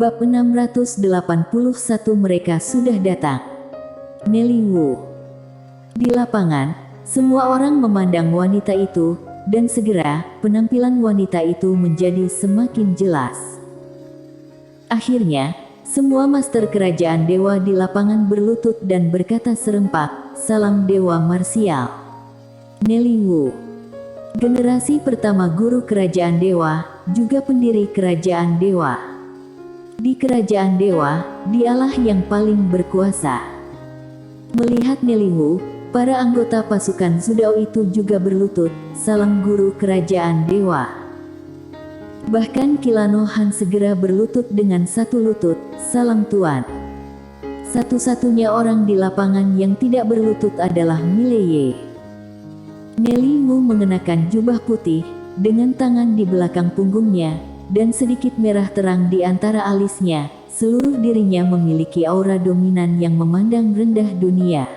Bab 681 Mereka sudah datang. Nelly Wu. Di lapangan, semua orang memandang wanita itu, dan segera, penampilan wanita itu menjadi semakin jelas. Akhirnya, semua master kerajaan dewa di lapangan berlutut dan berkata serempak, "Salam Dewa Marsial." Nelly Wu. Generasi pertama guru kerajaan dewa, juga pendiri kerajaan dewa. Di kerajaan dewa, dialah yang paling berkuasa. Melihat Nelly Wu, para anggota pasukan Zudao itu juga berlutut, "Salam guru kerajaan dewa." Bahkan Kilano Han segera berlutut dengan satu lutut, "Salam tuan." Satu-satunya orang di lapangan yang tidak berlutut adalah Mileye. Nelly Wu mengenakan jubah putih, dengan tangan di belakang punggungnya, dan sedikit merah terang di antara alisnya. Seluruh dirinya memiliki aura dominan yang memandang rendah dunia.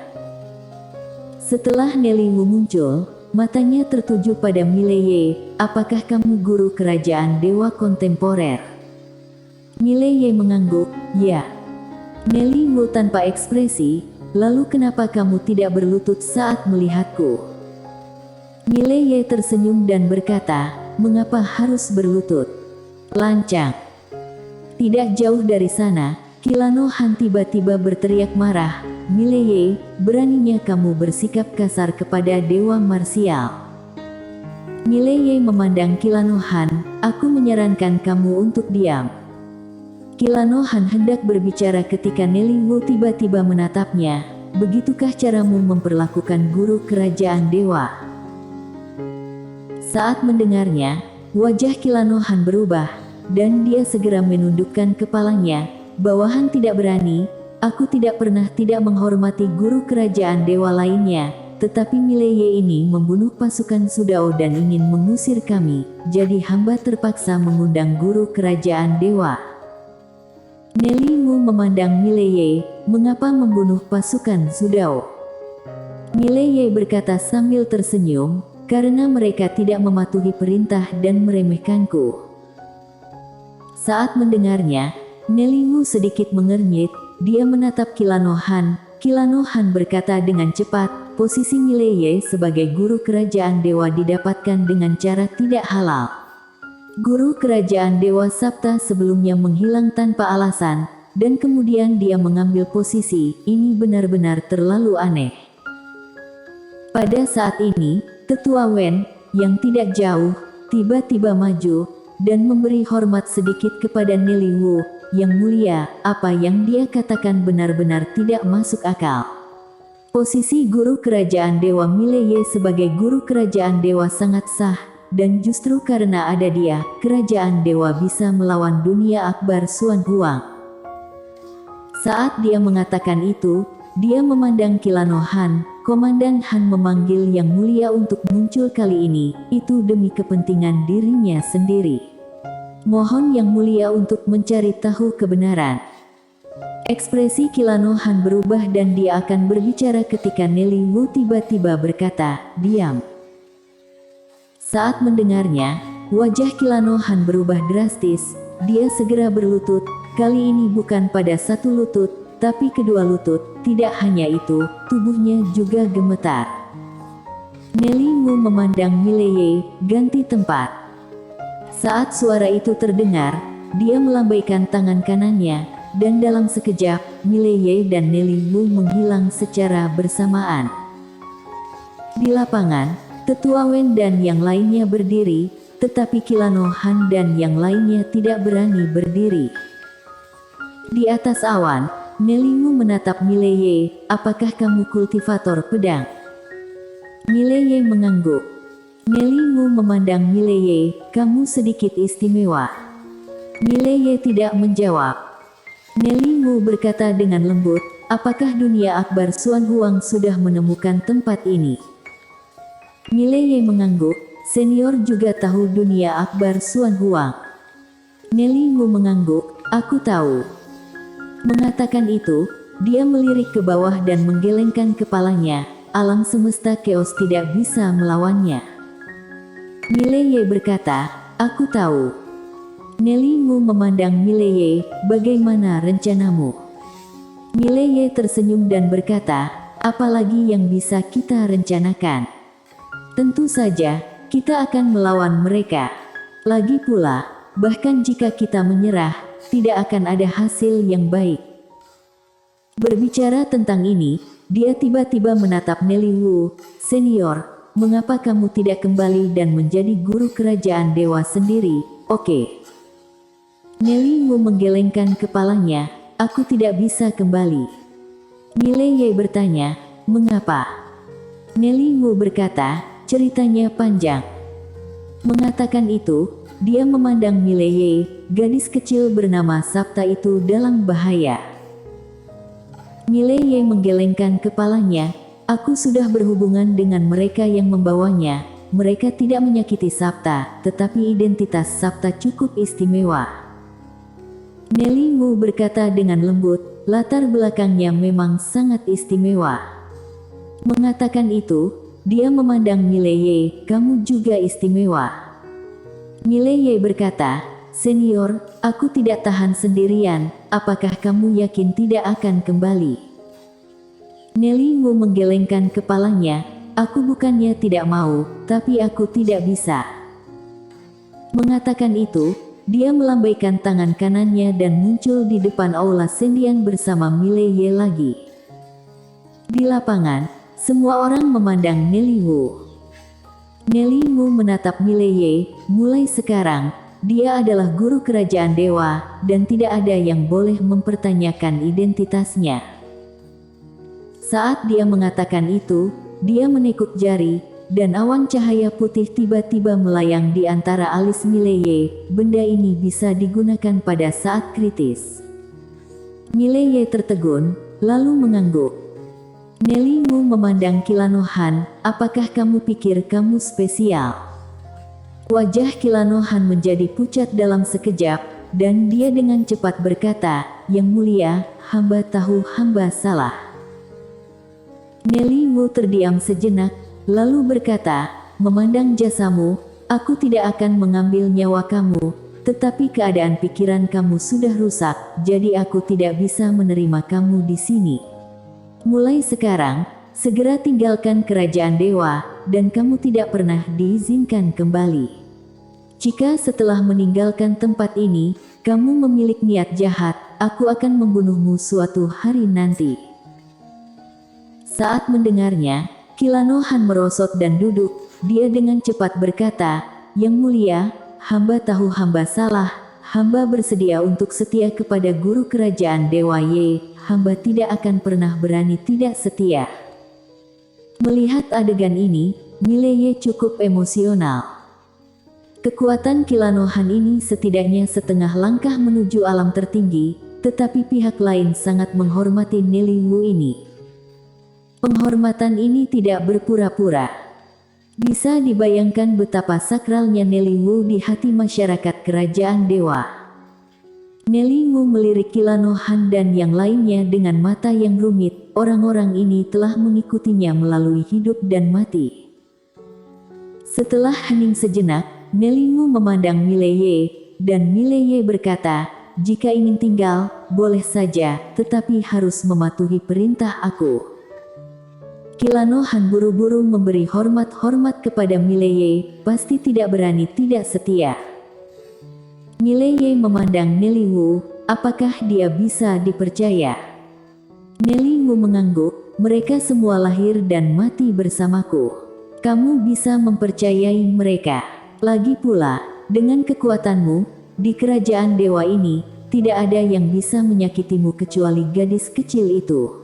Setelah Nelly Wu muncul, matanya tertuju pada Mileye. "Apakah kamu guru kerajaan dewa kontemporer?" Mileye mengangguk, "Ya." Nelly Wu tanpa ekspresi, "Lalu kenapa kamu tidak berlutut saat melihatku?" Mileye tersenyum dan berkata, "Mengapa harus berlutut? Lancang." Tidak jauh dari sana, Kilano Han tiba-tiba berteriak marah, "Mileye, beraninya kamu bersikap kasar kepada Dewa Marsial." Mileye memandang Kilano Han, "Aku menyarankan kamu untuk diam." Kilano Han hendak berbicara ketika Nelly Wu tiba-tiba menatapnya, "Begitukah caramu memperlakukan guru kerajaan dewa?" Saat mendengarnya, wajah Kilano Han berubah, dan dia segera menundukkan kepalanya. "Bawahan tidak berani, aku tidak pernah tidak menghormati guru kerajaan dewa lainnya, tetapi Mileye ini membunuh pasukan Zudao dan ingin mengusir kami, jadi hamba terpaksa mengundang guru kerajaan dewa." Nelly Wu memandang Mileye, "Mengapa membunuh pasukan Zudao?" Mileye berkata sambil tersenyum, "Karena mereka tidak mematuhi perintah dan meremehkanku." Saat mendengarnya, Nelly Wu sedikit mengernyit, dia menatap Kilano Han. Kilano Han berkata dengan cepat, "Posisi Mileye sebagai guru kerajaan dewa didapatkan dengan cara tidak halal. Guru kerajaan dewa Sabta sebelumnya menghilang tanpa alasan, dan kemudian dia mengambil posisi, ini benar-benar terlalu aneh." Pada saat ini, Tetua Wen, yang tidak jauh, tiba-tiba maju, dan memberi hormat sedikit kepada Nelly Wu. "Yang mulia, apa yang dia katakan benar-benar tidak masuk akal. Posisi guru kerajaan dewa Mileye sebagai guru kerajaan dewa sangat sah, dan justru karena ada dia, kerajaan dewa bisa melawan dunia akbar Xuan Huang." Saat dia mengatakan itu, dia memandang Kilano Han. "Komandan Han memanggil Yang Mulia untuk muncul kali ini, itu demi kepentingan dirinya sendiri. Mohon Yang Mulia untuk mencari tahu kebenaran." Ekspresi Kilano Han berubah dan dia akan berbicara ketika Nelly Wu tiba-tiba berkata, "Diam." Saat mendengarnya, wajah Kilano Han berubah drastis, dia segera berlutut, kali ini bukan pada satu lutut, tapi kedua lutut. Tidak hanya itu, tubuhnya juga gemetar. Nelly Wu memandang Mileye, "Ganti tempat." Saat suara itu terdengar, dia melambaikan tangan kanannya, dan dalam sekejap, Mileye dan Nelly Wu menghilang secara bersamaan. Di lapangan, Tetua Wen dan yang lainnya berdiri, tetapi Kilano Han dan yang lainnya tidak berani berdiri. Di atas awan, Nelly Wu menatap Mileye, "Apakah kamu kultivator pedang?" Mileye mengangguk. Nelly Wu memandang Mileye, "Kamu sedikit istimewa." Mileye tidak menjawab. Nelly Wu berkata dengan lembut, "Apakah dunia akbar Xuan Huang sudah menemukan tempat ini?" Mileye mengangguk, "Senior juga tahu dunia akbar Xuan Huang." Nelly Wu mengangguk, "Aku tahu." Mengatakan itu, dia melirik ke bawah dan menggelengkan kepalanya. Alam semesta keos tidak bisa melawannya. Mileye berkata, "Aku tahu." Nelly Wu memandang Mileye, bagaimana rencanamu? Mileye tersenyum dan berkata, apalagi yang bisa kita rencanakan? Tentu saja, kita akan melawan mereka. Lagi pula, bahkan jika kita menyerah, tidak akan ada hasil yang baik. Berbicara tentang ini, dia tiba-tiba menatap Nelly Wu, senior, mengapa kamu tidak kembali dan menjadi guru kerajaan dewa sendiri? Oke. Nelly Wu menggelengkan kepalanya, aku tidak bisa kembali. Mileye bertanya, mengapa? Nelly Wu berkata, ceritanya panjang. Mengatakan itu, dia memandang Mileye, gadis kecil bernama Sapta itu dalam bahaya. Mileye menggelengkan kepalanya, aku sudah berhubungan dengan mereka yang membawanya. Mereka tidak menyakiti Sapta, tetapi identitas Sapta cukup istimewa. Nelly Wu berkata dengan lembut, latar belakangnya memang sangat istimewa. Mengatakan itu, dia memandang Mileye, kamu juga istimewa. Mileye berkata, senior, aku tidak tahan sendirian, apakah kamu yakin tidak akan kembali? Nelly Wu menggelengkan kepalanya, aku bukannya tidak mau, tapi aku tidak bisa. Mengatakan itu, dia melambaikan tangan kanannya dan muncul di depan aula Sendian bersama Mileye lagi. Di lapangan, semua orang memandang Nelly Wu. Nelly Wu menatap Mileye, mulai sekarang, dia adalah guru kerajaan dewa, dan tidak ada yang boleh mempertanyakan identitasnya. Saat dia mengatakan itu, dia menekuk jari, dan awan cahaya putih tiba-tiba melayang di antara alis Mileye. Benda ini bisa digunakan pada saat kritis. Mileye tertegun, lalu mengangguk. Nelly Wu memandang Kilanohan, apakah kamu pikir kamu spesial? Wajah Kilanohan menjadi pucat dalam sekejap, dan dia dengan cepat berkata, yang mulia, hamba tahu hamba salah. Nelly Wu terdiam sejenak, lalu berkata, memandang jasamu, aku tidak akan mengambil nyawa kamu, tetapi keadaan pikiran kamu sudah rusak, jadi aku tidak bisa menerima kamu di sini. Mulai sekarang, segera tinggalkan kerajaan dewa, dan kamu tidak pernah diizinkan kembali. Jika setelah meninggalkan tempat ini, kamu memiliki niat jahat, aku akan membunuhmu suatu hari nanti. Saat mendengarnya, Kilanohan merosot dan duduk, dia dengan cepat berkata, yang mulia, hamba tahu hamba salah, hamba bersedia untuk setia kepada guru kerajaan dewa Ye. Hamba tidak akan pernah berani tidak setia. Melihat adegan ini, Mileye cukup emosional. Kekuatan Kilanohan ini setidaknya setengah langkah menuju alam tertinggi, tetapi pihak lain sangat menghormati Nelly Wu ini. Penghormatan ini tidak berpura-pura. Bisa dibayangkan betapa sakralnya Nelly Wu di hati masyarakat kerajaan dewa. Nelly Wu melirik Kilanohan dan yang lainnya dengan mata yang rumit, orang-orang ini telah mengikutinya melalui hidup dan mati. Setelah hening sejenak, Nelly Wu memandang Mileye, dan Mileye berkata, jika ingin tinggal, boleh saja, tetapi harus mematuhi perintah aku. Kilanohan buru-buru memberi hormat-hormat kepada Mileye, pasti tidak berani tidak setia. Mileye memandang Nelly Wu, apakah dia bisa dipercaya? Nelly Wu mengangguk, mereka semua lahir dan mati bersamaku. Kamu bisa mempercayai mereka. Lagi pula, dengan kekuatanmu, di kerajaan dewa ini, tidak ada yang bisa menyakitimu kecuali gadis kecil itu.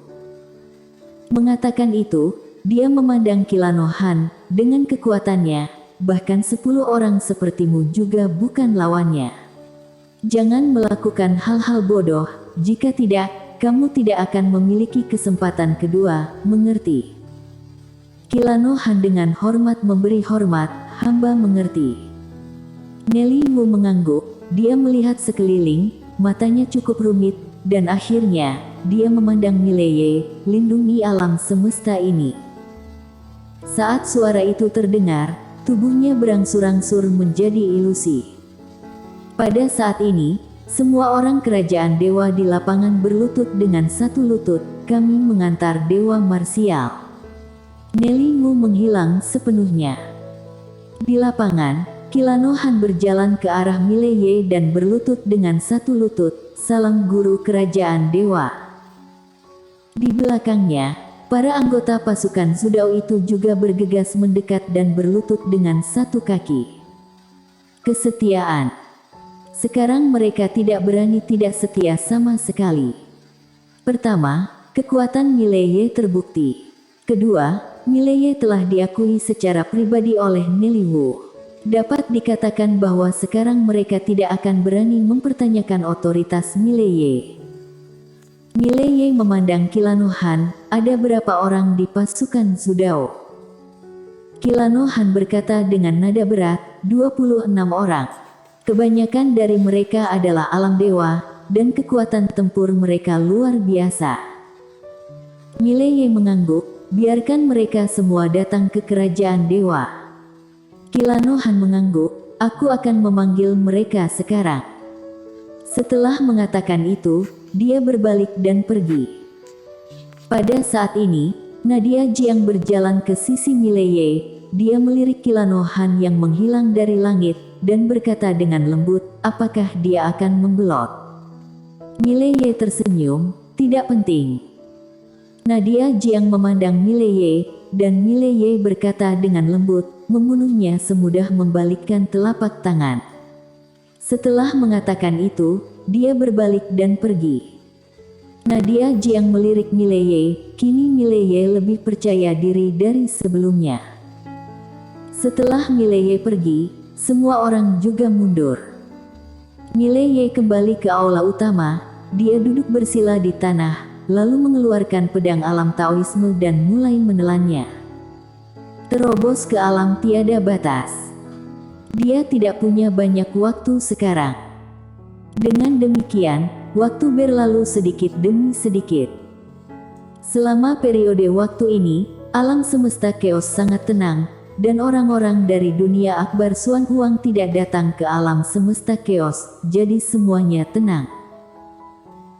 Mengatakan itu, dia memandang Kilanohan, dengan kekuatannya, bahkan 10 orang sepertimu juga bukan lawannya. Jangan melakukan hal-hal bodoh, jika tidak, kamu tidak akan memiliki kesempatan kedua, mengerti? Kilanohan dengan hormat memberi hormat, hamba mengerti. Nelly Wu mengangguk, dia melihat sekeliling, matanya cukup rumit, dan akhirnya, dia memandang Mileye, lindungi alam semesta ini. Saat suara itu terdengar, tubuhnya berangsur-angsur menjadi ilusi. Pada saat ini, semua orang kerajaan dewa di lapangan berlutut dengan satu lutut. Kami mengantar dewa marsial. Nelly Wu menghilang sepenuhnya. Di lapangan, Kilanohan berjalan ke arah Mileye dan berlutut dengan satu lutut. Salam guru kerajaan dewa. Di belakangnya, para anggota pasukan Zudao itu juga bergegas mendekat dan berlutut dengan satu kaki. Kesetiaan. Sekarang mereka tidak berani tidak setia sama sekali. Pertama, kekuatan Mileye terbukti. Kedua, Mileye telah diakui secara pribadi oleh Nelly Wu. Dapat dikatakan bahwa sekarang mereka tidak akan berani mempertanyakan otoritas Mileye. Mileye memandang Kilanohan, ada berapa orang di pasukan Zudao? Kilanohan berkata dengan nada berat, 26 orang. Kebanyakan dari mereka adalah alam dewa, dan kekuatan tempur mereka luar biasa. Mileye mengangguk, biarkan mereka semua datang ke kerajaan dewa. Kilanohan mengangguk, aku akan memanggil mereka sekarang. Setelah mengatakan itu, dia berbalik dan pergi. Pada saat ini, Nadia Jiang berjalan ke sisi Mileye. Dia melirik Kilanohan yang menghilang dari langit, dan berkata dengan lembut, apakah dia akan membelot? Mileye tersenyum, tidak penting. Nadia Jiang memandang Mileye, dan Mileye berkata dengan lembut, membunuhnya semudah membalikkan telapak tangan. Setelah mengatakan itu, dia berbalik dan pergi. Nadia Jiang melirik Mileye, kini Mileye lebih percaya diri dari sebelumnya. Setelah Mileye pergi, semua orang juga mundur. Mileye kembali ke aula utama, dia duduk bersila di tanah, lalu mengeluarkan pedang alam Taoisme dan mulai menelannya. Terobos ke alam tiada batas. Dia tidak punya banyak waktu sekarang. Dengan demikian, waktu berlalu sedikit demi sedikit. Selama periode waktu ini, alam semesta keos sangat tenang, dan orang-orang dari dunia akbar Suan Huang tidak datang ke alam semesta keos, jadi semuanya tenang.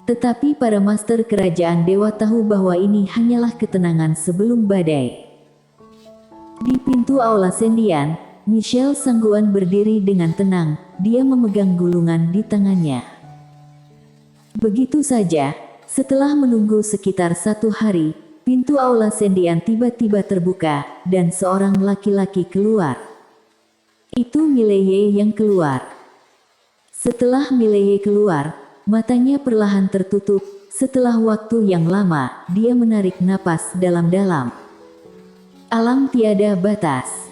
Tetapi para master kerajaan dewa tahu bahwa ini hanyalah ketenangan sebelum badai. Di pintu aula sendian, Michelle Sangguan berdiri dengan tenang, dia memegang gulungan di tangannya. Begitu saja, setelah menunggu sekitar 1 hari, pintu aula sendian tiba-tiba terbuka, dan seorang laki-laki keluar. Itu Mileye yang keluar. Setelah Mileye keluar, matanya perlahan tertutup. Setelah waktu yang lama, dia menarik napas dalam-dalam. Alam tiada batas.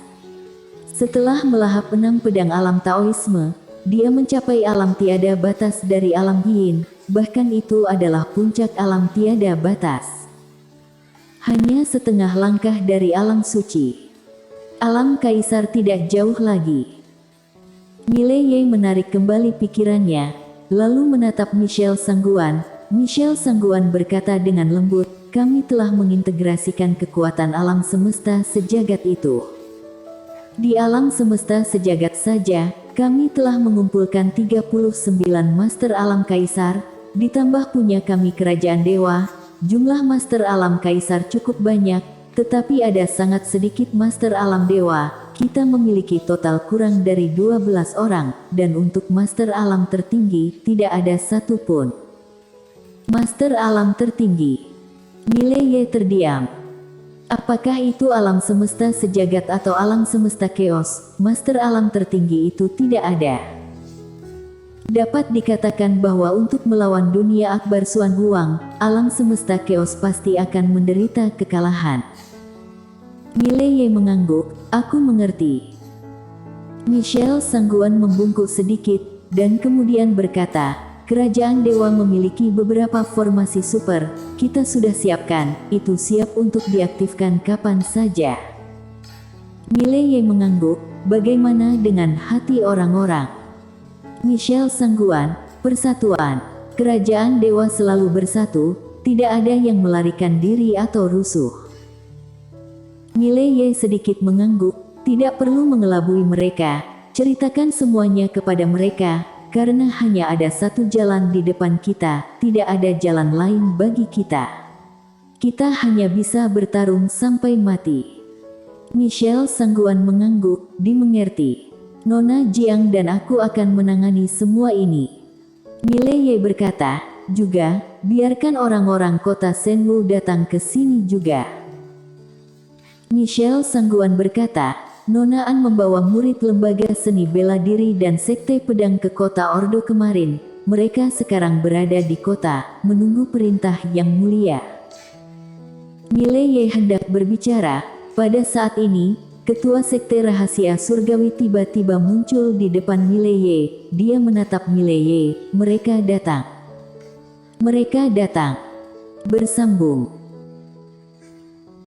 Setelah melahap 6 pedang alam Taoisme, dia mencapai alam tiada batas dari alam Yin, bahkan itu adalah puncak alam tiada batas. Hanya setengah langkah dari alam suci. Alam kaisar tidak jauh lagi. Mileye menarik kembali pikirannya, lalu menatap Michelle Sangguan. Michelle Sangguan berkata dengan lembut, kami telah mengintegrasikan kekuatan alam semesta sejagat itu. Di alam semesta sejagat saja, kami telah mengumpulkan 39 master alam kaisar, ditambah punya kami kerajaan dewa. Jumlah master alam kaisar cukup banyak, tetapi ada sangat sedikit master alam dewa. Kita memiliki total kurang dari 12 orang, dan untuk master alam tertinggi, tidak ada satupun. Master alam tertinggi. Mileye terdiam. Apakah itu alam semesta sejagat atau alam semesta keos? Master alam tertinggi itu tidak ada. Dapat dikatakan bahwa untuk melawan dunia akbar Suan Huang, alam semesta keos pasti akan menderita kekalahan. Mileye mengangguk, aku mengerti. Michelle Sangguan membungkuk sedikit, dan kemudian berkata, kerajaan dewa memiliki beberapa formasi super, kita sudah siapkan, itu siap untuk diaktifkan kapan saja. Mileye mengangguk, bagaimana dengan hati orang-orang? Michelle Sangguan, persatuan, kerajaan dewa selalu bersatu, tidak ada yang melarikan diri atau rusuh. Mileye sedikit mengangguk, tidak perlu mengelabui mereka, ceritakan semuanya kepada mereka. karena hanya ada satu jalan di depan kita, tidak ada jalan lain bagi kita. Kita hanya bisa bertarung sampai mati. Michelle Sangguan mengangguk, dimengerti. Nona Jiang dan aku akan menangani semua ini. Mileye berkata, juga, biarkan orang-orang kota Senwu datang ke sini juga. Michelle Sangguan berkata, Nona An membawa murid lembaga seni bela diri dan sekte pedang ke kota Ordo kemarin. Mereka sekarang berada di kota, menunggu perintah yang mulia. Mileye hendak berbicara. Pada saat ini, ketua sekte rahasia surgawi tiba-tiba muncul di depan Mileye. Dia menatap Mileye. Mereka datang. Bersambung.